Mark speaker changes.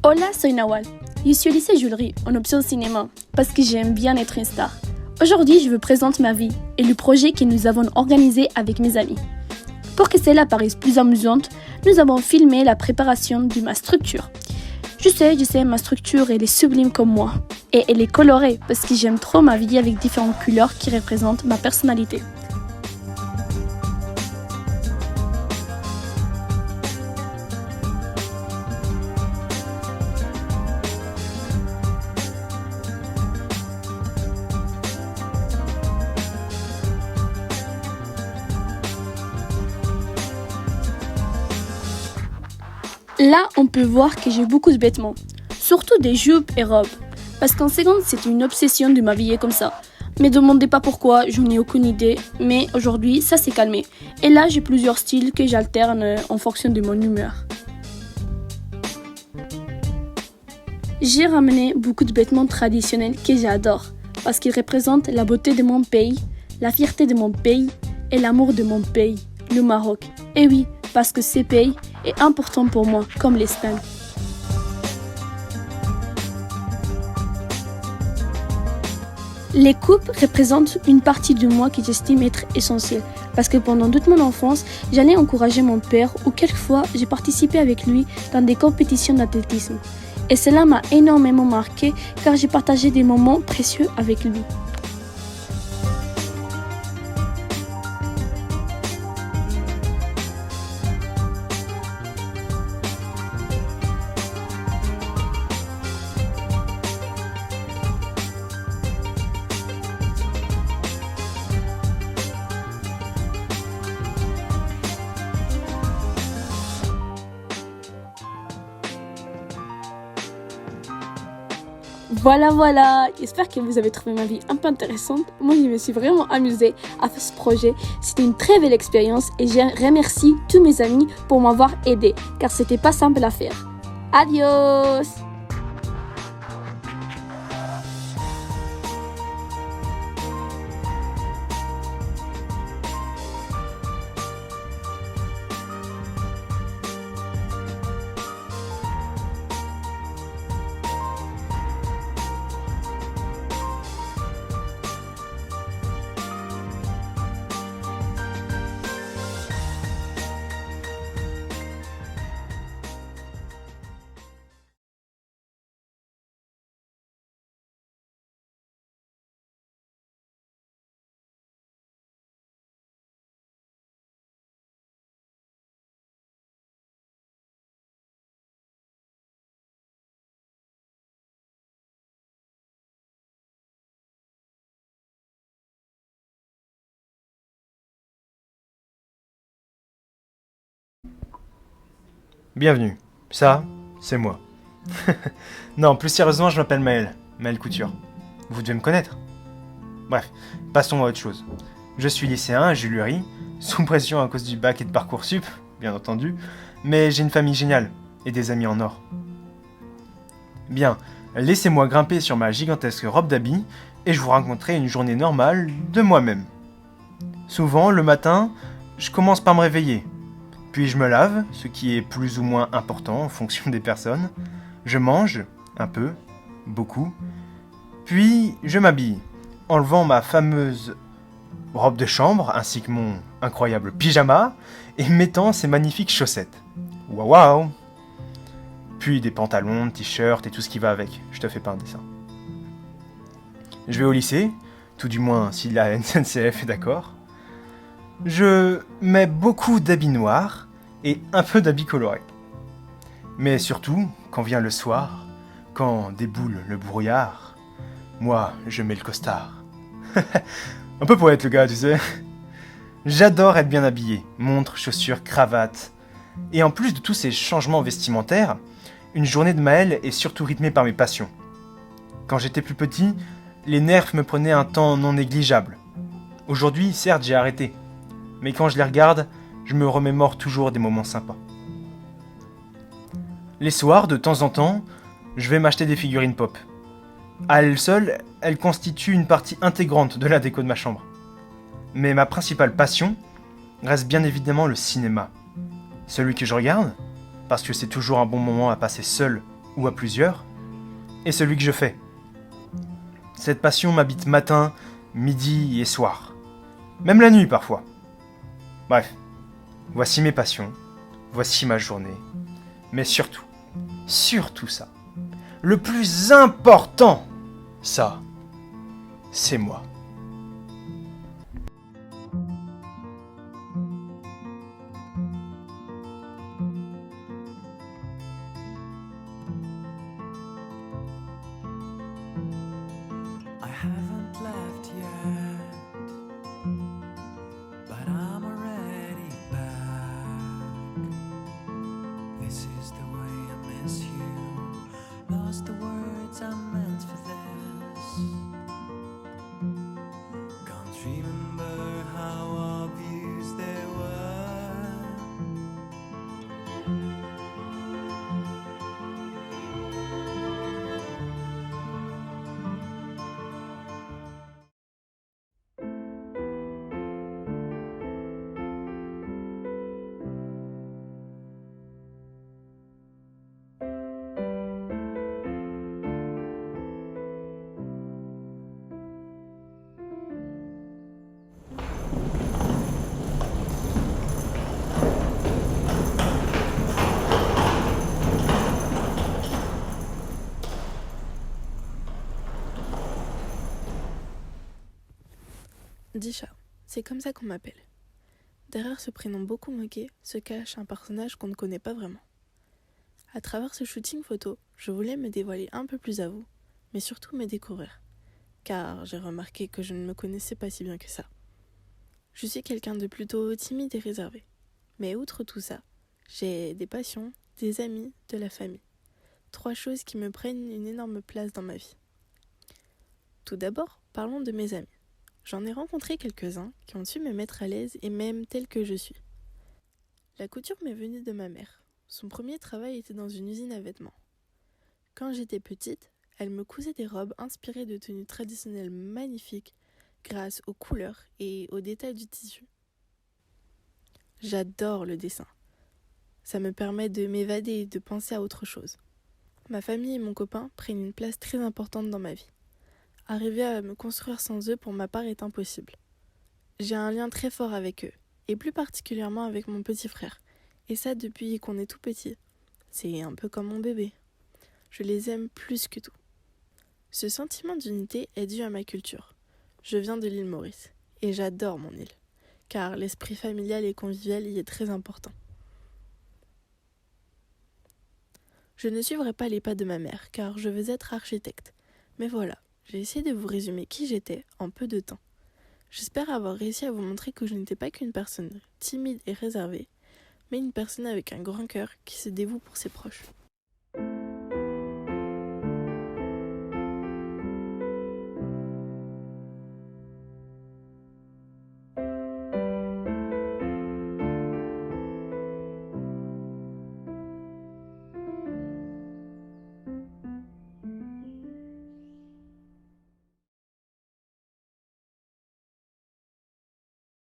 Speaker 1: Hola, soy Nawal. Je suis au lycée Julery, en option cinéma, parce que j'aime bien être une star. Aujourd'hui, je vous présente ma vie et le projet que nous avons organisé avec mes amis. Pour que cela paraisse plus amusante, nous avons filmé la préparation de ma structure. Je sais, ma structure elle est sublime comme moi. Et elle est colorée parce que j'aime trop ma vie avec différentes couleurs qui représentent ma personnalité. Là, on peut voir que j'ai beaucoup de vêtements, surtout des jupes et robes, parce qu'en seconde, c'était une obsession de m'habiller comme ça. Me demandez pas pourquoi, j'en ai aucune idée, mais aujourd'hui, ça s'est calmé. Et là, j'ai plusieurs styles que j'alterne en fonction de mon humeur. J'ai ramené beaucoup de vêtements traditionnels que j'adore, parce qu'ils représentent la beauté de mon pays, la fierté de mon pays et l'amour de mon pays, le Maroc. Et oui, parce que ce pays est important pour moi, comme l'Espagne. Les coupes représentent une partie de moi que j'estime être essentielle, parce que pendant toute mon enfance, j'allais encourager mon père ou quelquefois j'ai participé avec lui dans des compétitions d'athlétisme. Et cela m'a énormément marqué car j'ai partagé des moments précieux avec lui. Voilà, j'espère que vous avez trouvé ma vie un peu intéressante. Moi, je me suis vraiment amusée à faire ce projet. C'était une très belle expérience et je remercie tous mes amis pour m'avoir aidé, car c'était pas simple à faire. Adios!
Speaker 2: Bienvenue, ça, c'est moi. Non, plus sérieusement, je m'appelle Maël Couture. Vous devez me connaître. Bref, passons à autre chose. Je suis lycéen à Julery, sous pression à cause du bac et de Parcoursup, bien entendu, mais j'ai une famille géniale et des amis en or. Bien, laissez-moi grimper sur ma gigantesque robe d'habit et je vous raconterai une journée normale de moi-même. Souvent, le matin, je commence par me réveiller. Puis je me lave, ce qui est plus ou moins important en fonction des personnes. Je mange, un peu, beaucoup. Puis je m'habille, enlevant ma fameuse robe de chambre ainsi que mon incroyable pyjama et mettant ces magnifiques chaussettes. Waouh! Puis des pantalons, t-shirts et tout ce qui va avec. Je te fais pas un dessin. Je vais au lycée, tout du moins si la SNCF est d'accord. Je mets beaucoup d'habits noirs et un peu d'habits colorés. Mais surtout, quand vient le soir, quand déboule le brouillard, moi, je mets le costard. Un peu poète le gars, tu sais. J'adore être bien habillé, montre, chaussures, cravate. Et en plus de tous ces changements vestimentaires, une journée de Maël est surtout rythmée par mes passions. Quand j'étais plus petit, les nerfs me prenaient un temps non négligeable. Aujourd'hui, certes, j'ai arrêté. Mais quand je les regarde, je me remémore toujours des moments sympas. Les soirs, de temps en temps, je vais m'acheter des figurines pop. À elle seule, elles constituent une partie intégrante de la déco de ma chambre. Mais ma principale passion reste bien évidemment le cinéma. Celui que je regarde, parce que c'est toujours un bon moment à passer seul ou à plusieurs, est celui que je fais. Cette passion m'habite matin, midi et soir. Même la nuit parfois. Bref, voici mes passions, voici ma journée. Mais surtout ça, le plus important, ça, c'est moi.
Speaker 3: I haven't left yet, but I'm already back. This is the way I miss you. Lost the words I meant for this. Can't remember how obvious they were.
Speaker 4: Disha, c'est comme ça qu'on m'appelle. Derrière ce prénom beaucoup moqué se cache un personnage qu'on ne connaît pas vraiment. À travers ce shooting photo, je voulais me dévoiler un peu plus à vous, mais surtout me découvrir, car j'ai remarqué que je ne me connaissais pas si bien que ça. Je suis quelqu'un de plutôt timide et réservé, mais outre tout ça, j'ai des passions, des amis, de la famille. 3 choses qui me prennent une énorme place dans ma vie. Tout d'abord, parlons de mes amis. J'en ai rencontré quelques-uns qui ont su me mettre à l'aise et même tel que je suis. La couture m'est venue de ma mère. Son premier travail était dans une usine à vêtements. Quand j'étais petite, elle me cousait des robes inspirées de tenues traditionnelles magnifiques grâce aux couleurs et aux détails du tissu. J'adore le dessin. Ça me permet de m'évader et de penser à autre chose. Ma famille et mon copain prennent une place très importante dans ma vie. Arriver à me construire sans eux pour ma part est impossible. J'ai un lien très fort avec eux, et plus particulièrement avec mon petit frère, et ça depuis qu'on est tout petit. C'est un peu comme mon bébé. Je les aime plus que tout. Ce sentiment d'unité est dû à ma culture. Je viens de l'île Maurice, et j'adore mon île, car l'esprit familial et convivial y est très important. Je ne suivrai pas les pas de ma mère, car je veux être architecte, mais voilà. J'ai essayé de vous résumer qui j'étais en peu de temps. J'espère avoir réussi à vous montrer que je n'étais pas qu'une personne timide et réservée, mais une personne avec un grand cœur qui se dévoue pour ses proches.